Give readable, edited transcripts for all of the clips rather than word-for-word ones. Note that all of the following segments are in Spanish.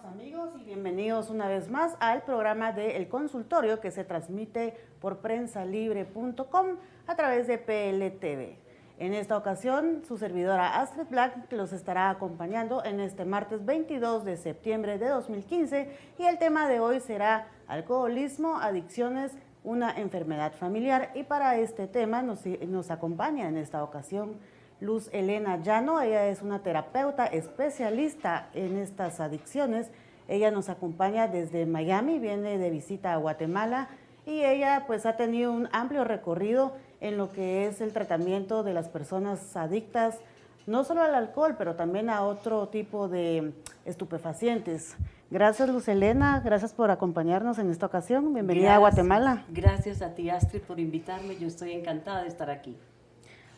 amigos y bienvenidos una vez más al programa de El Consultorio que se transmite por prensalibre.com a través de PLTV. En esta ocasión, su servidora Astrid Black los estará acompañando en este martes 22 de septiembre de 2015 y el tema de hoy será alcoholismo, adicciones, una enfermedad familiar, y para este tema nos acompaña en esta ocasión Luz Elena Llano. Ella es una terapeuta especialista en estas adicciones. Ella nos acompaña desde Miami, viene de visita a Guatemala y ella pues ha tenido un amplio recorrido en lo que es el tratamiento de las personas adictas, no solo al alcohol, pero también a otro tipo de estupefacientes. Gracias, Luz Elena, gracias por acompañarnos en esta ocasión. Bienvenida a Guatemala. Gracias a ti, Astrid, por invitarme. Yo estoy encantada de estar aquí.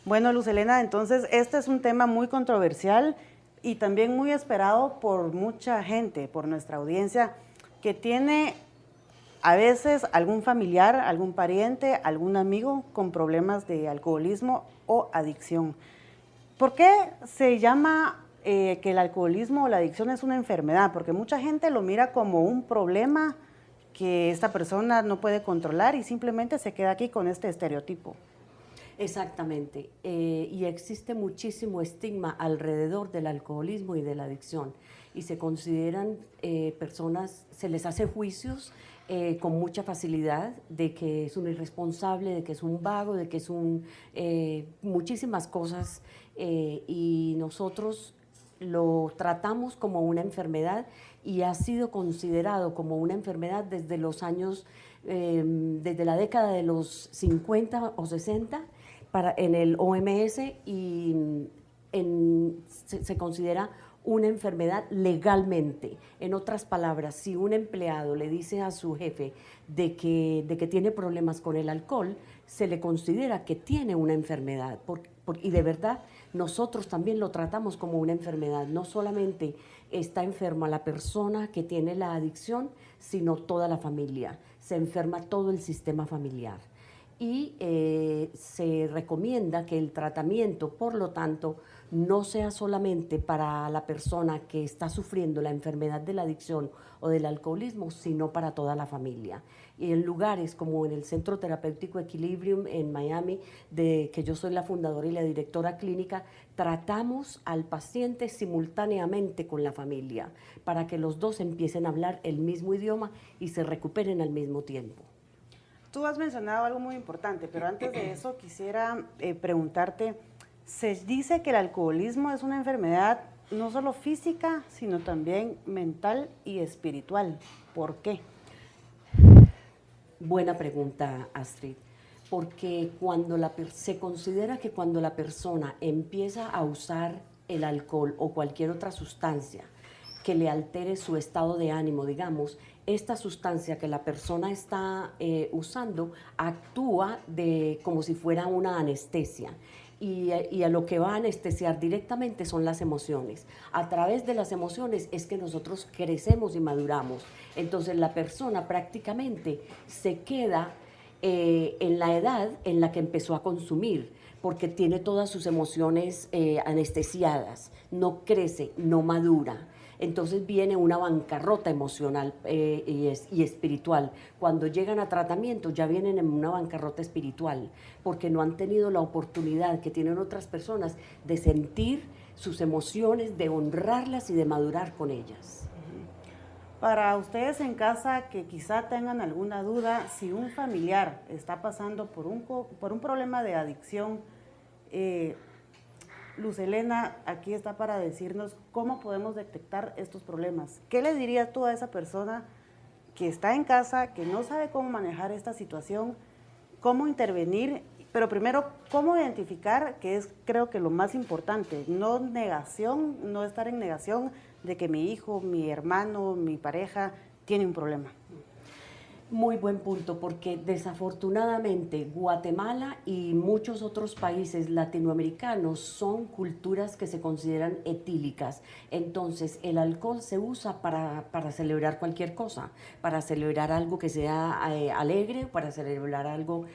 Bueno, Luz Elena, entonces este es un tema muy controversial y también muy esperado por mucha gente, por nuestra audiencia, que tiene a veces algún familiar, algún pariente, algún amigo con problemas de alcoholismo o adicción. ¿Por qué se llama que el alcoholismo o la adicción es una enfermedad? Porque mucha gente lo mira como un problema que esta persona no puede controlar y simplemente se queda aquí con este estereotipo. Exactamente, y existe muchísimo estigma alrededor del alcoholismo y de la adicción, y se consideran personas, se les hace juicios con mucha facilidad de que es un irresponsable, de que es un vago, de que es muchísimas cosas, y nosotros lo tratamos como una enfermedad y ha sido considerado como una enfermedad desde los años, desde la década de los 50 o 60, en el OMS, y se considera una enfermedad legalmente. En otras palabras, si un empleado le dice a su jefe de que tiene problemas con el alcohol, se le considera que tiene una enfermedad. Y de verdad, nosotros también lo tratamos como una enfermedad. No solamente está enferma la persona que tiene la adicción, sino toda la familia. Se enferma todo el sistema familiar. Y se recomienda que el tratamiento, por lo tanto, no sea solamente para la persona que está sufriendo la enfermedad de la adicción o del alcoholismo, sino para toda la familia. Y en lugares como en el Centro Terapéutico Equilibrium en Miami, que yo soy la fundadora y la directora clínica, tratamos al paciente simultáneamente con la familia para que los dos empiecen a hablar el mismo idioma y se recuperen al mismo tiempo. Tú has mencionado algo muy importante, pero antes de eso quisiera preguntarte, se dice que el alcoholismo es una enfermedad no solo física, sino también mental y espiritual. ¿Por qué? Buena pregunta, Astrid, porque se considera que cuando la persona empieza a usar el alcohol o cualquier otra sustancia que le altere su estado de ánimo, digamos, esta sustancia que la persona está usando actúa como si fuera una anestesia. Y a lo que va a anestesiar directamente son las emociones. A través de las emociones es que nosotros crecemos y maduramos. Entonces la persona prácticamente se queda en la edad en la que empezó a consumir, porque tiene todas sus emociones anestesiadas, no crece, no madura. Entonces viene una bancarrota emocional y espiritual. Cuando llegan a tratamiento ya vienen en una bancarrota espiritual, porque no han tenido la oportunidad que tienen otras personas de sentir sus emociones, de honrarlas y de madurar con ellas. Para ustedes en casa que quizá tengan alguna duda, si un familiar está pasando por un problema de adicción, Luz Elena aquí está para decirnos cómo podemos detectar estos problemas. ¿Qué le dirías tú a esa persona que está en casa, que no sabe cómo manejar esta situación, cómo intervenir, pero primero, cómo identificar, que es creo que lo más importante, no negación, no estar en negación de que mi hijo, mi hermano, mi pareja tiene un problema? Muy buen punto, porque desafortunadamente Guatemala y muchos otros países latinoamericanos son culturas que se consideran etílicas. Entonces, el alcohol se usa para celebrar cualquier cosa, para celebrar algo que sea alegre, para celebrar algo,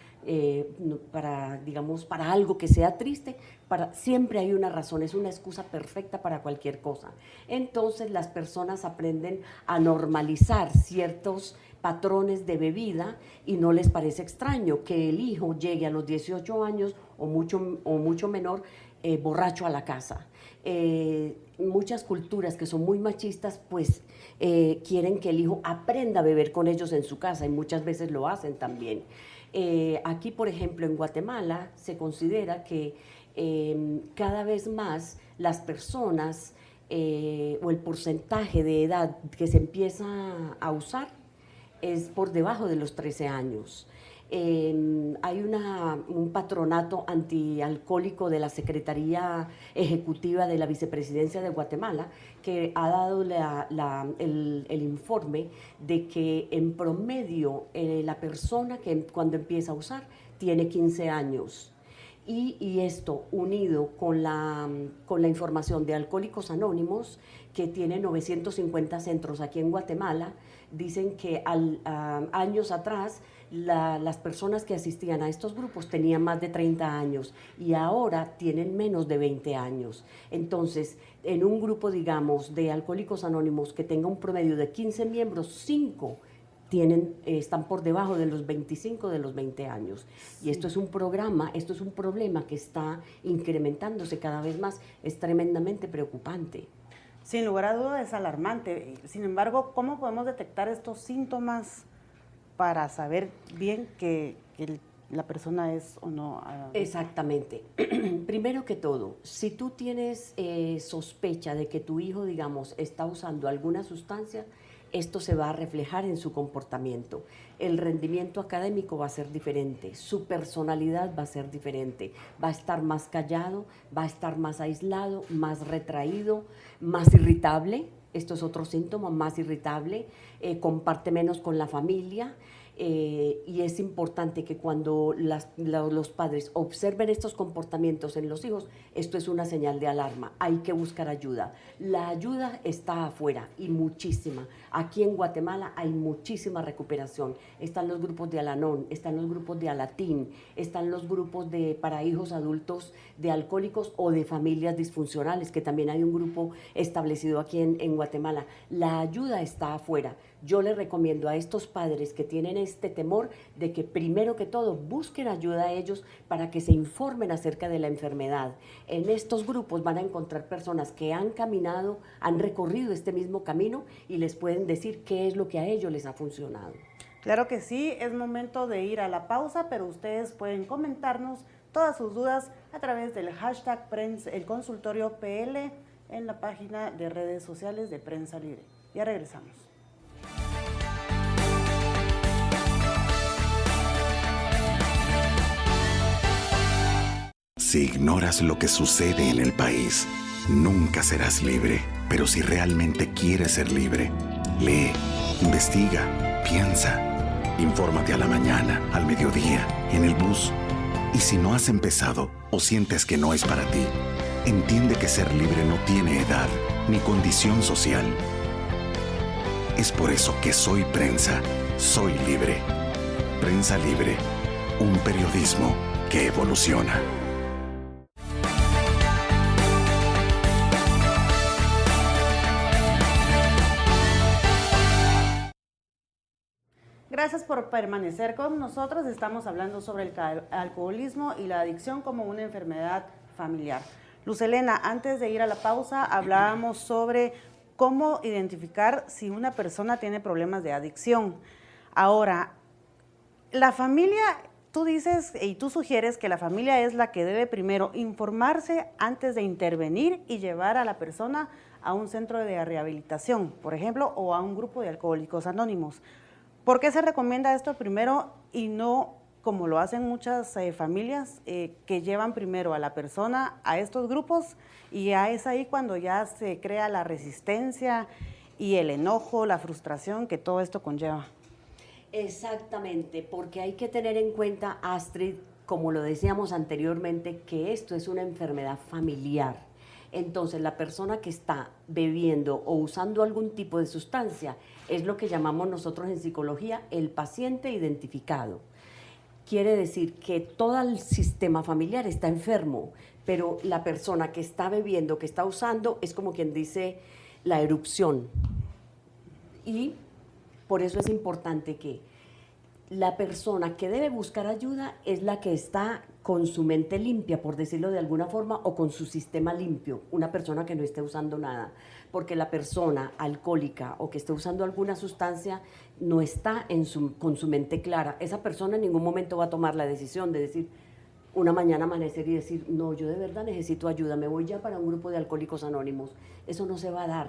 digamos, para algo que sea triste. Siempre hay una razón, es una excusa perfecta para cualquier cosa. Entonces, las personas aprenden a normalizar ciertos patrones de bebida y no les parece extraño que el hijo llegue a los 18 años o mucho menor borracho a la casa. Muchas culturas que son muy machistas pues quieren que el hijo aprenda a beber con ellos en su casa y muchas veces lo hacen también. Aquí, por ejemplo, en Guatemala se considera que cada vez más las personas o el porcentaje de edad que se empieza a usar es por debajo de los 13 años. Hay un patronato antialcohólico de la Secretaría Ejecutiva de la Vicepresidencia de Guatemala que ha dado el informe de que en promedio la persona que cuando empieza a usar tiene 15 años. Y esto unido con la información de Alcohólicos Anónimos, que tiene 950 centros aquí en Guatemala, dicen que años atrás las personas que asistían a estos grupos tenían más de 30 años y ahora tienen menos de 20 años. Entonces, en un grupo, digamos, de Alcohólicos Anónimos que tenga un promedio de 15 miembros, 5 están por debajo de los 25, de los 20 años. Sí. Y esto es un problema que está incrementándose cada vez más. Es tremendamente preocupante. Sin lugar a duda es alarmante. Sin embargo, ¿cómo podemos detectar estos síntomas para saber bien que la persona es o no? Exactamente. Primero que todo, si tú tienes sospecha de que tu hijo, digamos, está usando alguna sustancia, esto se va a reflejar en su comportamiento. El rendimiento académico va a ser diferente, su personalidad va a ser diferente, va a estar más callado, va a estar más aislado, más retraído, más irritable. Esto es otro síntoma, más irritable, comparte menos con la familia. Y es importante que cuando los padres observen estos comportamientos en los hijos, esto es una señal de alarma, hay que buscar ayuda. La ayuda está afuera y muchísima. Aquí en Guatemala hay muchísima recuperación. Están los grupos de Al-Anon, están los grupos de Alatín, están los grupos para hijos adultos de alcohólicos o de familias disfuncionales, que también hay un grupo establecido aquí en Guatemala. La ayuda está afuera. Yo les recomiendo a estos padres que tienen este temor de que primero que todo busquen ayuda a ellos para que se informen acerca de la enfermedad. En estos grupos van a encontrar personas que han caminado, han recorrido este mismo camino y les pueden decir qué es lo que a ellos les ha funcionado. Claro que sí, es momento de ir a la pausa, pero ustedes pueden comentarnos todas sus dudas a través del hashtag el consultorio PL en la página de redes sociales de Prensa Libre. Ya regresamos. Si ignoras lo que sucede en el país, nunca serás libre. Pero si realmente quieres ser libre, lee, investiga, piensa. Infórmate a la mañana, al mediodía, en el bus. Y si no has empezado o sientes que no es para ti, entiende que ser libre no tiene edad ni condición social. Es por eso que soy prensa, soy libre. Prensa Libre, un periodismo que evoluciona. Gracias por permanecer con nosotros. Estamos hablando sobre el alcoholismo y la adicción como una enfermedad familiar. Luz Helena, antes de ir a la pausa, hablábamos sobre cómo identificar si una persona tiene problemas de adicción. Ahora, la familia, tú dices y tú sugieres que la familia es la que debe primero informarse antes de intervenir y llevar a la persona a un centro de rehabilitación, por ejemplo, o a un grupo de alcohólicos anónimos. ¿Por qué se recomienda esto primero y no como lo hacen muchas familias que llevan primero a la persona a estos grupos y ya es ahí cuando ya se crea la resistencia y el enojo, la frustración que todo esto conlleva? Exactamente, porque hay que tener en cuenta, Astrid, como lo decíamos anteriormente, que esto es una enfermedad familiar. Entonces, la persona que está bebiendo o usando algún tipo de sustancia es lo que llamamos nosotros en psicología el paciente identificado. Quiere decir que todo el sistema familiar está enfermo, pero la persona que está bebiendo, que está usando, es como quien dice la erupción. Y por eso es importante que la persona que debe buscar ayuda es la que está con su mente limpia, por decirlo de alguna forma, o con su sistema limpio, una persona que no esté usando nada, porque la persona alcohólica o que esté usando alguna sustancia no está con su mente clara. Esa persona en ningún momento va a tomar la decisión de decir, una mañana amanecer y decir, no, yo de verdad necesito ayuda, me voy ya para un grupo de alcohólicos anónimos. Eso no se va a dar.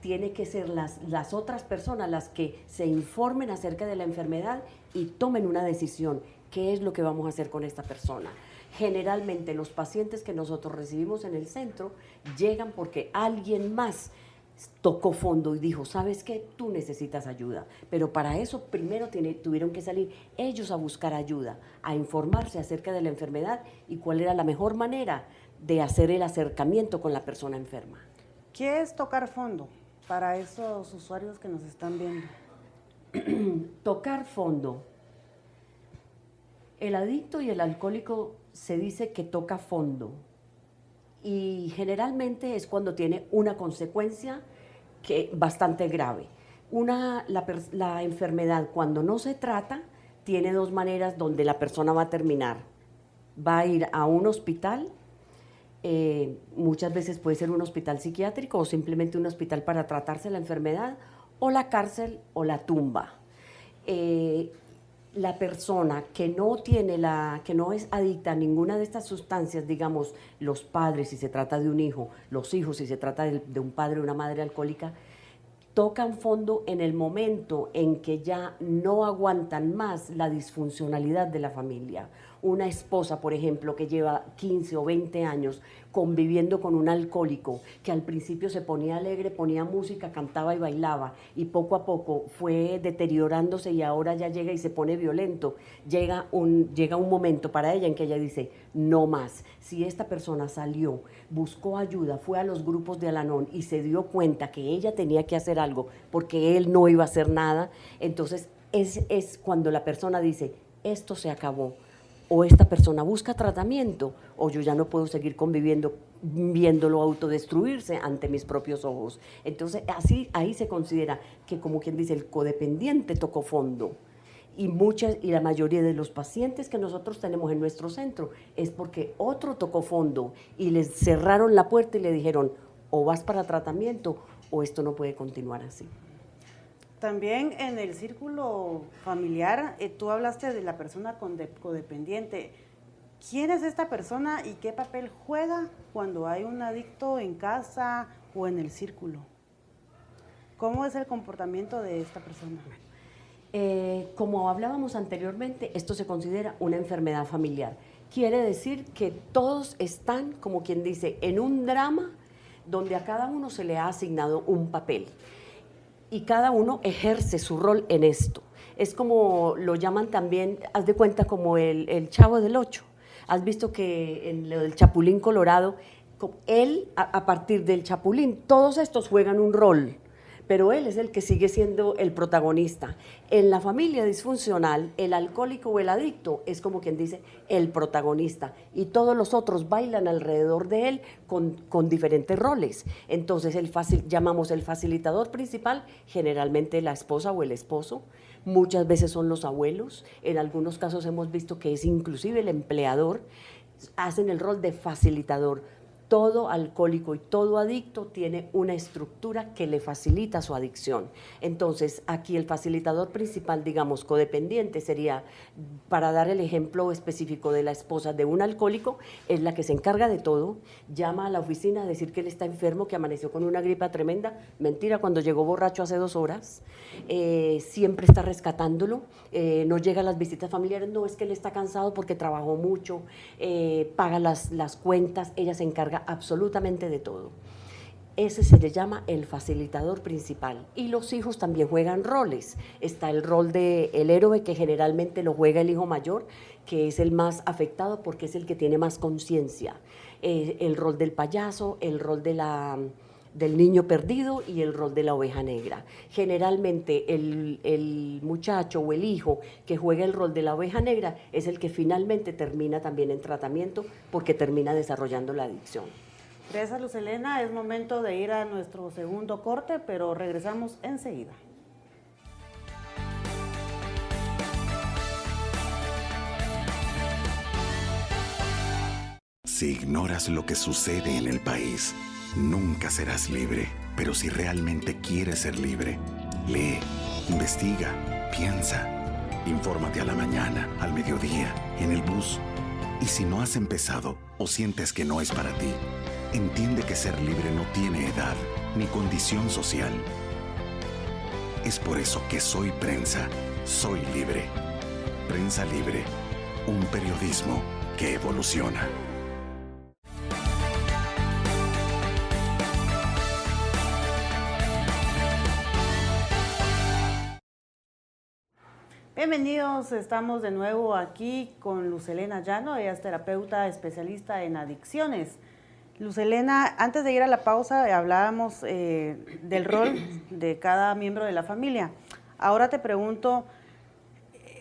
Tiene que ser las otras personas las que se informen acerca de la enfermedad y tomen una decisión. ¿Qué es lo que vamos a hacer con esta persona? Generalmente los pacientes que nosotros recibimos en el centro llegan porque alguien más tocó fondo y dijo, ¿sabes qué? Tú necesitas ayuda. Pero para eso primero tuvieron que salir ellos a buscar ayuda, a informarse acerca de la enfermedad y cuál era la mejor manera de hacer el acercamiento con la persona enferma. ¿Qué es tocar fondo para esos usuarios que nos están viendo? Tocar fondo. El adicto y el alcohólico se dice que toca fondo y generalmente es cuando tiene una consecuencia bastante grave. La enfermedad cuando no se trata tiene dos maneras donde la persona va a terminar. Va a ir a un hospital, muchas veces puede ser un hospital psiquiátrico o simplemente un hospital para tratarse la enfermedad, o la cárcel o la tumba. La persona que no es adicta a ninguna de estas sustancias, digamos, los padres si se trata de un hijo, los hijos si se trata de un padre o una madre alcohólica, tocan fondo en el momento en que ya no aguantan más la disfuncionalidad de la familia. Una esposa, por ejemplo, que lleva 15 o 20 años conviviendo con un alcohólico, que al principio se ponía alegre, ponía música, cantaba y bailaba, y poco a poco fue deteriorándose y ahora ya llega y se pone violento. Llega un momento para ella en que ella dice, no más. Si esta persona salió, buscó ayuda, fue a los grupos de Al-Anon y se dio cuenta que ella tenía que hacer algo porque él no iba a hacer nada, entonces es cuando la persona dice, esto se acabó. O esta persona busca tratamiento, o yo ya no puedo seguir conviviendo, viéndolo autodestruirse ante mis propios ojos. Entonces, ahí se considera que, como quien dice, el codependiente tocó fondo. Y la mayoría de los pacientes que nosotros tenemos en nuestro centro es porque otro tocó fondo y les cerraron la puerta y le dijeron, o vas para tratamiento o esto no puede continuar así. También en el círculo familiar, tú hablaste de la persona codependiente. ¿Quién es esta persona y qué papel juega cuando hay un adicto en casa o en el círculo? ¿Cómo es el comportamiento de esta persona? Como hablábamos anteriormente, esto se considera una enfermedad familiar. Quiere decir que todos están, como quien dice, en un drama donde a cada uno se le ha asignado un papel. Y cada uno ejerce su rol en esto. Es como lo llaman también, haz de cuenta, como el Chavo del Ocho. Has visto que en lo del Chapulín Colorado, él, a partir del Chapulín, todos estos juegan un rol, pero él es el que sigue siendo el protagonista. En la familia disfuncional, el alcohólico o el adicto es como quien dice el protagonista y todos los otros bailan alrededor de él con diferentes roles. Entonces llamamos el facilitador principal, generalmente la esposa o el esposo, muchas veces son los abuelos, en algunos casos hemos visto que es inclusive el empleador, hacen el rol de facilitador. Todo alcohólico y todo adicto tiene una estructura que le facilita su adicción. Entonces, aquí el facilitador principal, digamos, codependiente, sería, para dar el ejemplo específico de la esposa de un alcohólico, es la que se encarga de todo, llama a la oficina a decir que él está enfermo, que amaneció con una gripa tremenda, mentira, cuando llegó borracho hace 2 horas, siempre está rescatándolo, no llega a las visitas familiares, no, es que él está cansado porque trabajó mucho, paga las cuentas, ella se encarga absolutamente de todo. ese se le llama el facilitador principal. Y los hijos también juegan roles. Está el rol del héroe, que generalmente lo juega el hijo mayor, que es el más afectado porque es el que tiene más conciencia. El rol del payaso, el rol del niño perdido y el rol de la oveja negra. Generalmente el muchacho o el hijo que juega el rol de la oveja negra es el que finalmente termina también en tratamiento porque termina desarrollando la adicción. Gracias, Luz Helena. Es momento de ir a nuestro segundo corte, pero regresamos enseguida. Si ignoras lo que sucede en el país, nunca serás libre. Pero si realmente quieres ser libre, lee, investiga, piensa. Infórmate a la mañana, al mediodía, en el bus. Y si no has empezado o sientes que no es para ti, entiende que ser libre no tiene edad ni condición social. Es por eso que Soy Prensa, soy libre. Prensa Libre, un periodismo que evoluciona. Bienvenidos, estamos de nuevo aquí con Luz Helena Llano. Ella es terapeuta especialista en adicciones. Luz Helena, antes de ir a la pausa hablábamos del rol de cada miembro de la familia. Ahora te pregunto,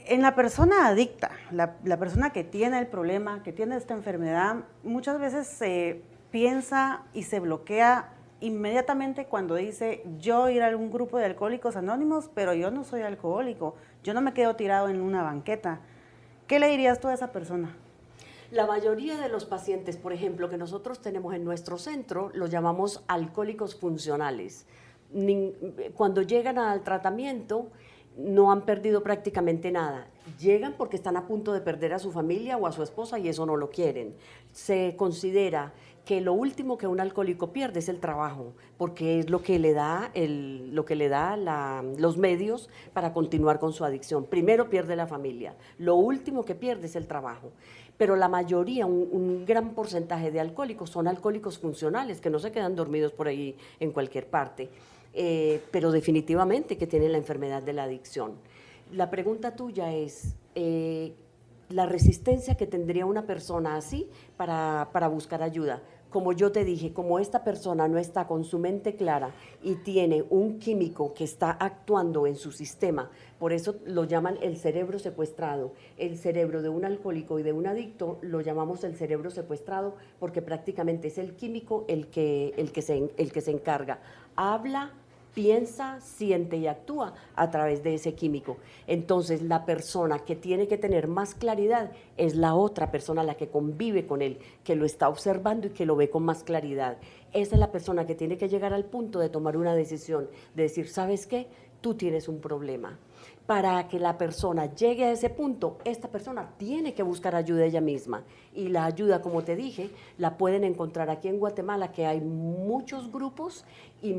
en la persona adicta, la persona que tiene el problema, que tiene esta enfermedad, muchas veces se piensa y se bloquea inmediatamente cuando dice, yo ir a algún grupo de alcohólicos anónimos, pero yo no soy alcohólico, yo no me quedo tirado en una banqueta. ¿Qué le dirías tú a esa persona? La mayoría de los pacientes, por ejemplo, que nosotros tenemos en nuestro centro, los llamamos alcohólicos funcionales. Cuando llegan al tratamiento, no han perdido prácticamente nada. Llegan porque están a punto de perder a su familia o a su esposa y eso no lo quieren. Se considera que lo último que un alcohólico pierde es el trabajo, porque es lo que le da, los medios para continuar con su adicción. Primero pierde la familia, lo último que pierde es el trabajo. Pero la mayoría, un gran porcentaje de alcohólicos son alcohólicos funcionales, que no se quedan dormidos por ahí en cualquier parte, pero definitivamente que tienen la enfermedad de la adicción. La pregunta tuya es, la resistencia que tendría una persona así para buscar ayuda. Como yo te dije, como esta persona no está con su mente clara y tiene un químico que está actuando en su sistema, por eso lo llaman el cerebro secuestrado. El cerebro de un alcohólico y de un adicto lo llamamos el cerebro secuestrado porque prácticamente es el químico el que se encarga. Habla, piensa, siente y actúa a través de ese químico. Entonces, la persona que tiene que tener más claridad es la otra persona, la que convive con él, que lo está observando y que lo ve con más claridad. Esa es la persona que tiene que llegar al punto de tomar una decisión, de decir, ¿sabes qué? Tú tienes un problema. Para que la persona llegue a ese punto, esta persona tiene que buscar ayuda ella misma. Y la ayuda, como te dije, la pueden encontrar aquí en Guatemala, que hay muchos grupos y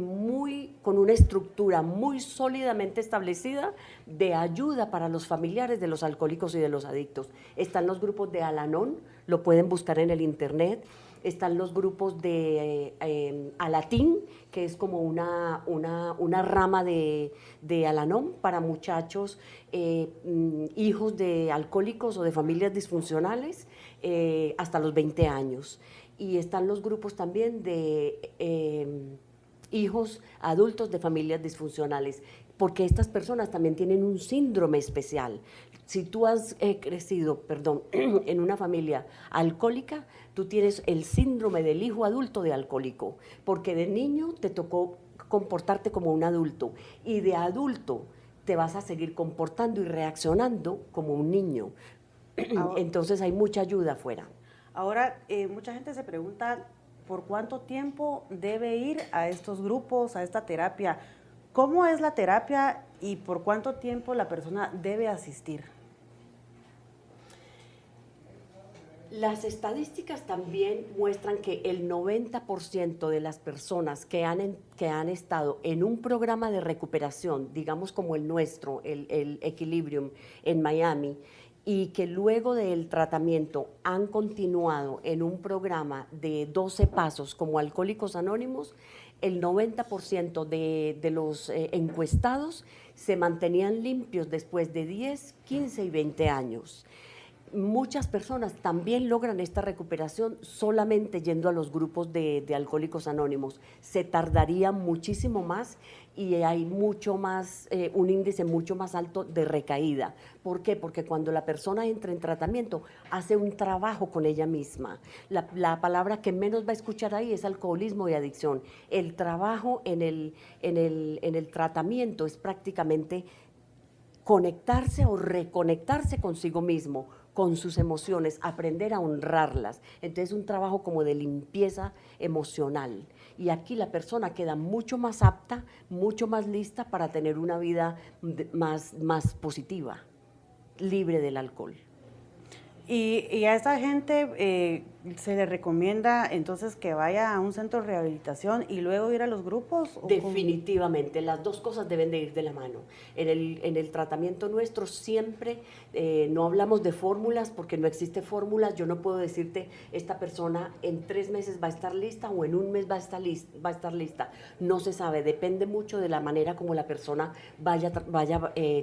con una estructura muy sólidamente establecida de ayuda para los familiares de los alcohólicos y de los adictos. Están los grupos de Al-Anon, lo pueden buscar en el internet. Están los grupos de Alatín, que es como una rama de Al-Anon para muchachos, hijos de alcohólicos o de familias disfuncionales hasta los 20 años. Y están los grupos también de hijos adultos de familias disfuncionales, porque estas personas también tienen un síndrome especial. Si tú has crecido, en una familia alcohólica, tú tienes el síndrome del hijo adulto de alcohólico, porque de niño te tocó comportarte como un adulto y de adulto te vas a seguir comportando y reaccionando como un niño. Entonces hay mucha ayuda afuera. Ahora, mucha gente se pregunta por cuánto tiempo debe ir a estos grupos, a esta terapia. ¿Cómo es la terapia y por cuánto tiempo la persona debe asistir? Las estadísticas también muestran que el 90% de las personas que han estado en un programa de recuperación, digamos como el nuestro, el Equilibrium en Miami, y que luego del tratamiento han continuado en un programa de 12 pasos como Alcohólicos Anónimos, el 90% de los encuestados se mantenían limpios después de 10, 15 y 20 años. Muchas personas también logran esta recuperación solamente yendo a los grupos de Alcohólicos Anónimos. Se tardaría muchísimo más y hay mucho más, un índice mucho más alto de recaída. ¿Por qué? Porque cuando la persona entra en tratamiento, hace un trabajo con ella misma. La palabra que menos va a escuchar ahí es alcoholismo y adicción. El trabajo en el tratamiento es prácticamente conectarse o reconectarse consigo mismo, con sus emociones, aprender a honrarlas. Entonces, un trabajo como de limpieza emocional. Y aquí la persona queda mucho más apta, mucho más lista para tener una vida más positiva, libre del alcohol. Y a esta gente se le recomienda entonces que vaya a un centro de rehabilitación y luego ir a los grupos. Definitivamente, las dos cosas deben de ir de la mano. En el tratamiento nuestro siempre no hablamos de fórmulas porque no existe fórmulas. Yo no puedo decirte esta persona en 3 meses va a estar lista o en 1 mes va a estar lista. No se sabe, depende mucho de la manera como la persona vaya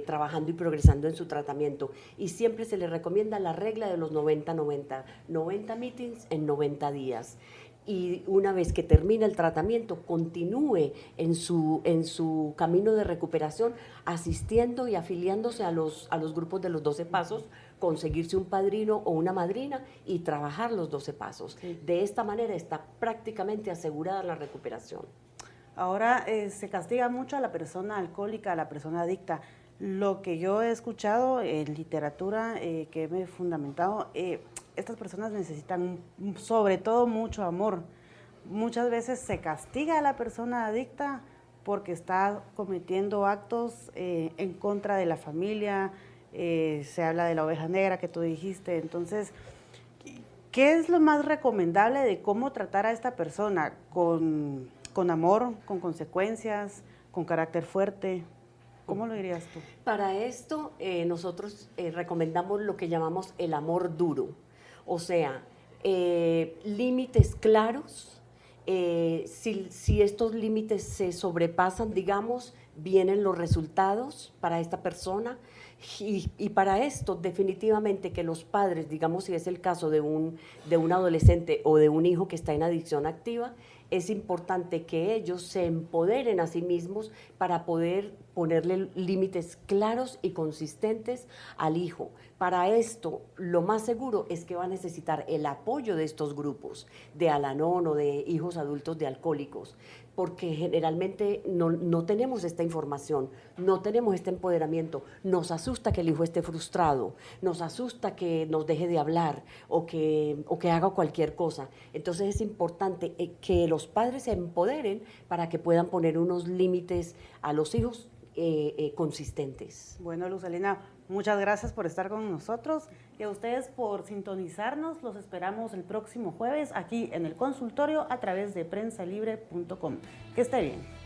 trabajando y progresando en su tratamiento. Y siempre se le recomienda la regla de los 90-90 meetings en 90 días. Y una vez que termina el tratamiento, continúe en su camino de recuperación, asistiendo y afiliándose a los grupos de los 12 pasos, conseguirse un padrino o una madrina y trabajar los 12 pasos. Sí. De esta manera está prácticamente asegurada la recuperación. Ahora se castiga mucho a la persona alcohólica, a la persona adicta. Lo que yo he escuchado en literatura que me he fundamentado, estas personas necesitan sobre todo mucho amor. Muchas veces se castiga a la persona adicta porque está cometiendo actos en contra de la familia, se habla de la oveja negra que tú dijiste. Entonces, ¿qué es lo más recomendable de cómo tratar a esta persona? ¿Con amor, con consecuencias, con carácter fuerte? ¿Cómo lo dirías tú? Para esto nosotros recomendamos lo que llamamos el amor duro, o sea, límites claros. Si estos límites se sobrepasan, digamos, vienen los resultados para esta persona y para esto definitivamente que los padres, digamos si es el caso de un adolescente o de un hijo que está en adicción activa, es importante que ellos se empoderen a sí mismos para poder ponerle límites claros y consistentes al hijo. Para esto, lo más seguro es que va a necesitar el apoyo de estos grupos, de Al-Anon o de hijos adultos de alcohólicos, porque generalmente no tenemos esta información, no tenemos este empoderamiento. Nos asusta que el hijo esté frustrado, nos asusta que nos deje de hablar o que haga cualquier cosa. Entonces es importante que los padres se empoderen para que puedan poner unos límites a los hijos consistentes. Bueno, Luzalina, muchas gracias por estar con nosotros y a ustedes por sintonizarnos. Los esperamos el próximo jueves aquí en el consultorio a través de prensalibre.com. Que esté bien.